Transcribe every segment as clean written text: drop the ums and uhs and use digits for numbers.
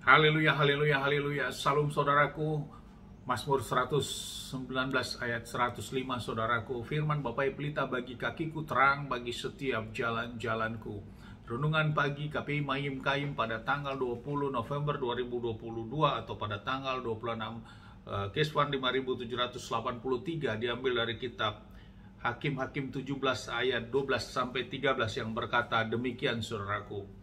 Haleluya, haleluya, haleluya. Salam saudaraku. Mazmur 119 ayat 105 saudaraku. Firman Bapa Pelita, bagi kakiku terang, bagi setiap jalan-jalanku. Renungan pagi KPI Mahim Kaim pada tanggal 20 November 2022 atau pada tanggal 26 Keswan 5783 diambil dari kitab Hakim-Hakim 17 ayat 12 sampai 13 yang berkata demikian saudaraku.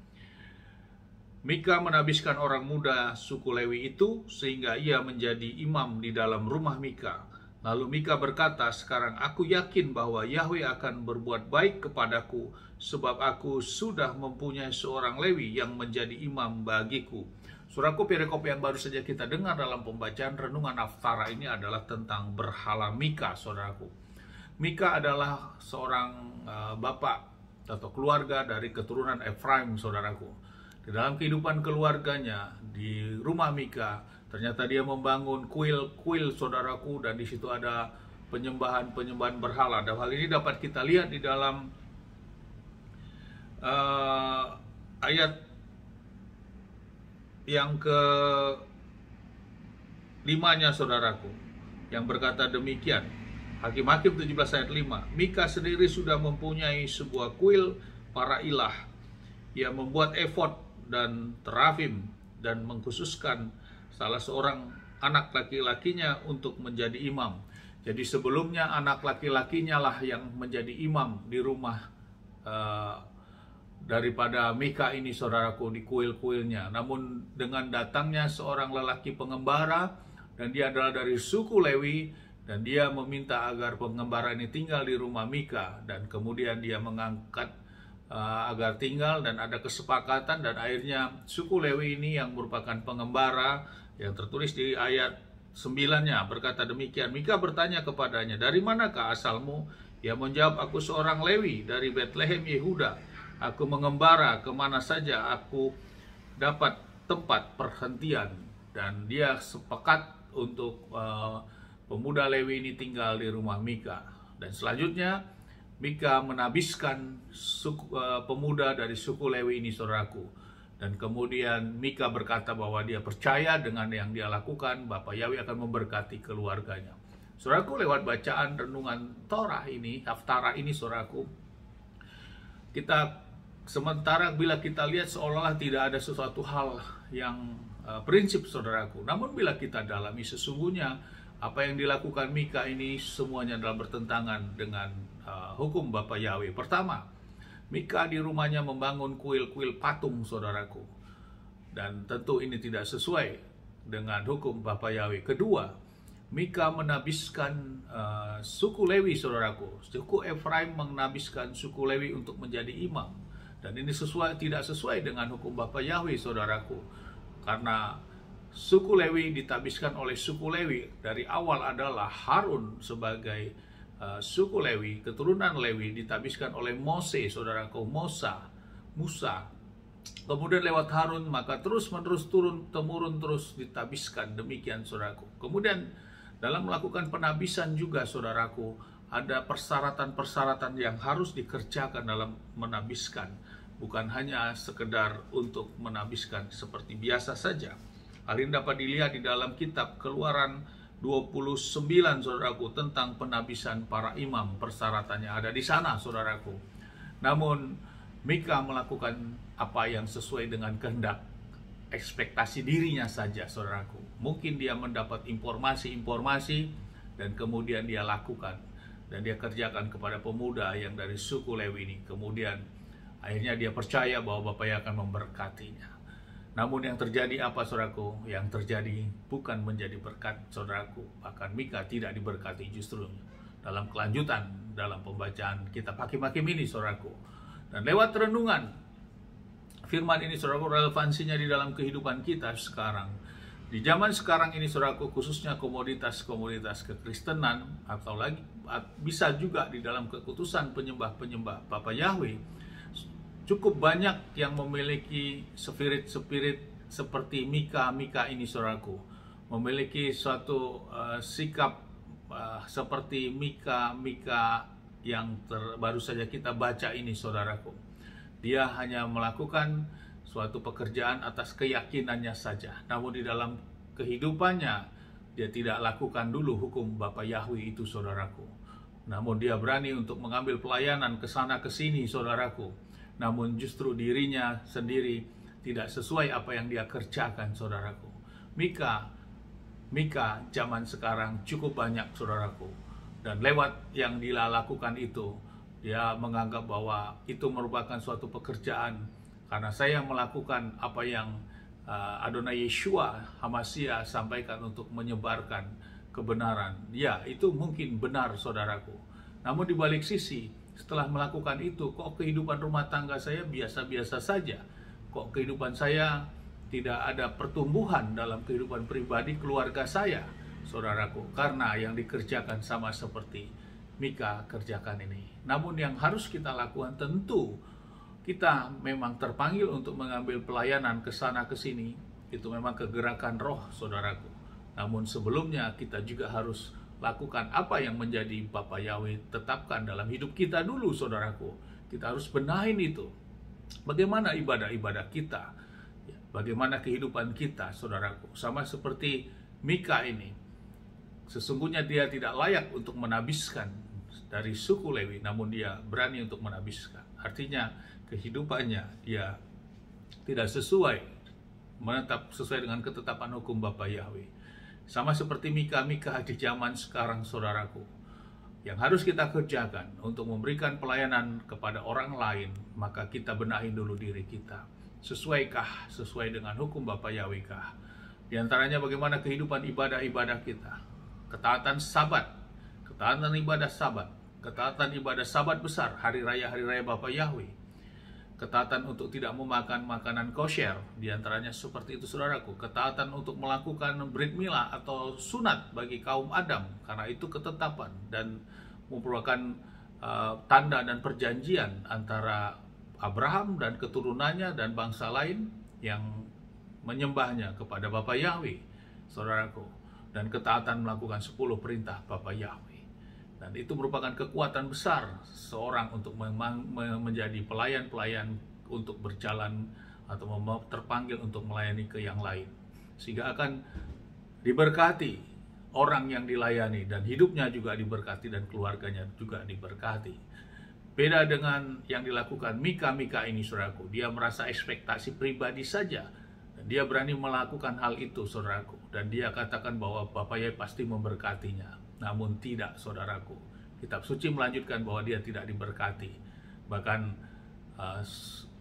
Mika menabiskan orang muda suku Lewi itu sehingga ia menjadi imam di dalam rumah Mika. Lalu Mika berkata, sekarang aku yakin bahwa Yahweh akan berbuat baik kepadaku sebab aku sudah mempunyai seorang Lewi yang menjadi imam bagiku. Saudaraku, perikop yang baru saja kita dengar dalam pembacaan renungan Haftara ini adalah tentang berhala Mika, saudaraku. Mika adalah seorang bapak atau keluarga dari keturunan Efraim, saudaraku. Di dalam kehidupan keluarganya di rumah Mika, ternyata dia membangun kuil-kuil saudaraku, dan di situ ada penyembahan berhala. Dan hal ini dapat kita lihat di dalam ayat yang ke-5-nya saudaraku, yang berkata demikian. Hakim-Hakim 17 ayat 5. Mika sendiri sudah mempunyai sebuah kuil para ilah. Ia membuat efod dan terafim dan mengkhususkan salah seorang anak laki-lakinya untuk menjadi imam. Jadi sebelumnya anak laki-lakinya lah yang menjadi imam di rumah daripada Mika ini saudaraku, di kuil-kuilnya. Namun dengan datangnya seorang lelaki pengembara, dan dia adalah dari suku Lewi, dan dia meminta agar pengembara ini tinggal di rumah Mika, dan kemudian dia mengangkat agar tinggal, dan ada kesepakatan, dan akhirnya suku Lewi ini yang merupakan pengembara yang tertulis di ayat 9-nya berkata demikian. Mika bertanya kepadanya, dari manakah asalmu? Ia menjawab, aku seorang Lewi dari Betlehem Yehuda. Aku mengembara kemana saja aku dapat tempat perhentian. Dan dia sepakat untuk pemuda Lewi ini tinggal di rumah Mika. Dan selanjutnya Mika menabiskan pemuda dari suku Lewi ini saudaraku. Dan kemudian Mika berkata bahwa dia percaya dengan yang dia lakukan, Bapak Yahweh akan memberkati keluarganya. Saudaraku, lewat bacaan renungan Torah ini, Haftara ini saudaraku, kita sementara bila kita lihat seolah-olah tidak ada sesuatu hal yang prinsip saudaraku. Namun bila kita dalami sesungguhnya apa yang dilakukan Mika ini semuanya adalah bertentangan dengan hukum Bapak Yahweh. Pertama, Mika di rumahnya membangun kuil-kuil patung saudaraku, dan tentu ini tidak sesuai dengan hukum Bapak Yahweh. Kedua, Mika menabiskan suku Lewi saudaraku. Suku Efraim menabiskan suku Lewi untuk menjadi imam, dan ini tidak sesuai dengan hukum Bapak Yahweh saudaraku. Karena suku Lewi ditabiskan oleh suku Lewi dari awal adalah Harun sebagai suku Lewi, keturunan Lewi ditabiskan oleh Mose, saudaraku, Musa. Kemudian lewat Harun, maka terus-menerus temurun terus ditabiskan, demikian saudaraku. Kemudian dalam melakukan penabisan juga saudaraku, ada persyaratan-persyaratan yang harus dikerjakan dalam menabiskan. Bukan hanya sekedar untuk menabiskan seperti biasa saja. Hal ini dapat dilihat di dalam kitab Keluaran 29 saudaraku, tentang penabisan para imam. Persyaratannya ada di sana saudaraku. Namun Mika melakukan apa yang sesuai dengan kehendak ekspektasi dirinya saja saudaraku. Mungkin dia mendapat informasi dan kemudian dia lakukan dan dia kerjakan kepada pemuda yang dari suku Lewi ini. Kemudian akhirnya dia percaya bahwa Bapa akan memberkatinya. Namun yang terjadi apa saudaraku? Yang terjadi bukan menjadi berkat saudaraku. Bahkan Mika tidak diberkati, justru dalam kelanjutan dalam pembacaan kitab Hakim-Hakim ini saudaraku. Dan lewat renungan firman ini saudaraku, relevansinya di dalam kehidupan kita sekarang. Di zaman sekarang ini saudaraku, khususnya komoditas kekristenan, atau lagi bisa juga di dalam kekutusan penyembah-penyembah Bapa Yahweh, cukup banyak yang memiliki spirit seperti Mika ini saudaraku. Memiliki suatu sikap seperti Mika yang baru saja kita baca ini saudaraku. Dia hanya melakukan suatu pekerjaan atas keyakinannya saja. Namun di dalam kehidupannya, dia tidak lakukan dulu hukum Bapa Yahweh itu, saudaraku. Namun dia berani untuk mengambil pelayanan ke sana ke sini, saudaraku. Namun justru dirinya sendiri tidak sesuai apa yang dia kerjakan, saudaraku. Mika zaman sekarang cukup banyak, saudaraku. Dan lewat yang dia lakukan itu, dia menganggap bahwa itu merupakan suatu pekerjaan. Karena saya melakukan apa yang Adonai Yeshua HaMashiach sampaikan untuk menyebarkan kebenaran. Ya, itu mungkin benar, saudaraku. Namun di balik sisi, setelah melakukan itu, kok kehidupan rumah tangga saya biasa-biasa saja? Kok kehidupan saya tidak ada pertumbuhan dalam kehidupan pribadi keluarga saya, saudaraku? Karena yang dikerjakan sama seperti Mika kerjakan ini. Namun yang harus kita lakukan, tentu kita memang terpanggil untuk mengambil pelayanan ke sana ke sini. Itu memang kegerakan roh, saudaraku. Namun sebelumnya kita juga harus lakukan apa yang menjadi Bapa Yahweh tetapkan dalam hidup kita dulu, saudaraku. Kita harus benahin itu. Bagaimana ibadah-ibadah kita, bagaimana kehidupan kita, saudaraku. Sama seperti Mika ini, sesungguhnya dia tidak layak untuk menabiskan dari suku Lewi, namun dia berani untuk menabiskan. Artinya kehidupannya dia tidak menetap sesuai dengan ketetapan hukum Bapa Yahweh. Sama seperti Mika di zaman sekarang, saudaraku. Yang harus kita kerjakan untuk memberikan pelayanan kepada orang lain, maka kita benahi dulu diri kita. Sesuai dengan hukum Bapa Yahweh kah? Di antaranya bagaimana kehidupan ibadah-ibadah kita. Ketaatan Sabat, ketaatan ibadah Sabat besar, hari raya Bapa Yahweh. Ketaatan untuk tidak memakan makanan kosher, diantaranya seperti itu, saudaraku. Ketaatan untuk melakukan brit milah atau sunat bagi kaum Adam, karena itu ketetapan dan merupakan tanda dan perjanjian antara Abraham dan keturunannya dan bangsa lain yang menyembahnya kepada Bapa Yahweh, saudaraku. Dan ketaatan melakukan 10 perintah Bapa Yahweh. Dan itu merupakan kekuatan besar seorang untuk menjadi pelayan-pelayan, untuk berjalan atau terpanggil untuk melayani ke yang lain. Sehingga akan diberkati orang yang dilayani dan hidupnya juga diberkati dan keluarganya juga diberkati. Beda dengan yang dilakukan Mika ini, saudaraku. Dia merasa ekspektasi pribadi saja. Dan dia berani melakukan hal itu, saudaraku. Dan dia katakan bahwa Bapa Yahweh pasti memberkatinya. Namun tidak, saudaraku. Kitab suci melanjutkan bahwa dia tidak diberkati. Bahkan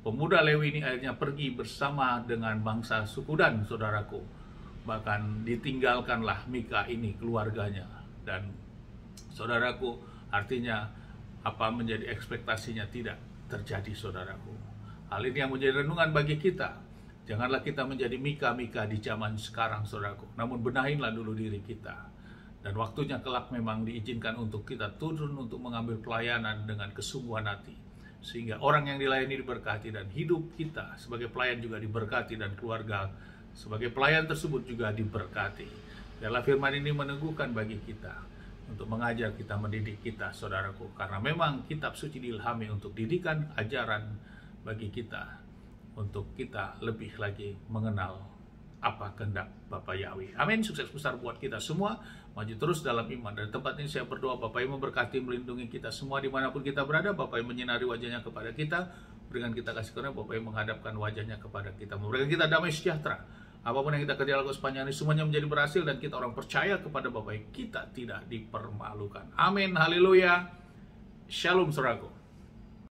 pemuda Lewi ini akhirnya pergi bersama dengan bangsa suku Dan, saudaraku. Bahkan ditinggalkanlah Mika ini keluarganya. Dan saudaraku, artinya apa menjadi ekspektasinya tidak terjadi, saudaraku. Hal ini yang menjadi renungan bagi kita. Janganlah kita menjadi Mika di zaman sekarang, saudaraku. Namun benahinlah dulu diri kita. Dan waktunya kelak memang diizinkan untuk kita turun untuk mengambil pelayanan dengan kesungguhan hati. Sehingga orang yang dilayani diberkati dan hidup kita sebagai pelayan juga diberkati dan keluarga sebagai pelayan tersebut juga diberkati. Dalam firman ini meneguhkan bagi kita untuk mengajar kita, mendidik kita, saudaraku. Karena memang kitab suci diilhami untuk didikan, ajaran bagi kita. Untuk kita lebih lagi mengenal apa kehendak Bapa Yahweh. Amin. Sukses besar buat kita semua. Maju terus dalam iman. Dari tempat ini saya berdoa Bapa yang memberkati, melindungi kita semua dimanapun kita berada. Bapa yang menyinari wajahnya kepada kita, berikan kita kasih karunia. Bapa yang menghadapkan wajahnya kepada kita, memberikan kita damai sejahtera. Apapun yang kita kerja lakukan sepanjang ini, semuanya menjadi berhasil. Dan kita orang percaya kepada Bapa yang kita tidak dipermalukan. Amin. Haleluya. Shalom, saudaraku.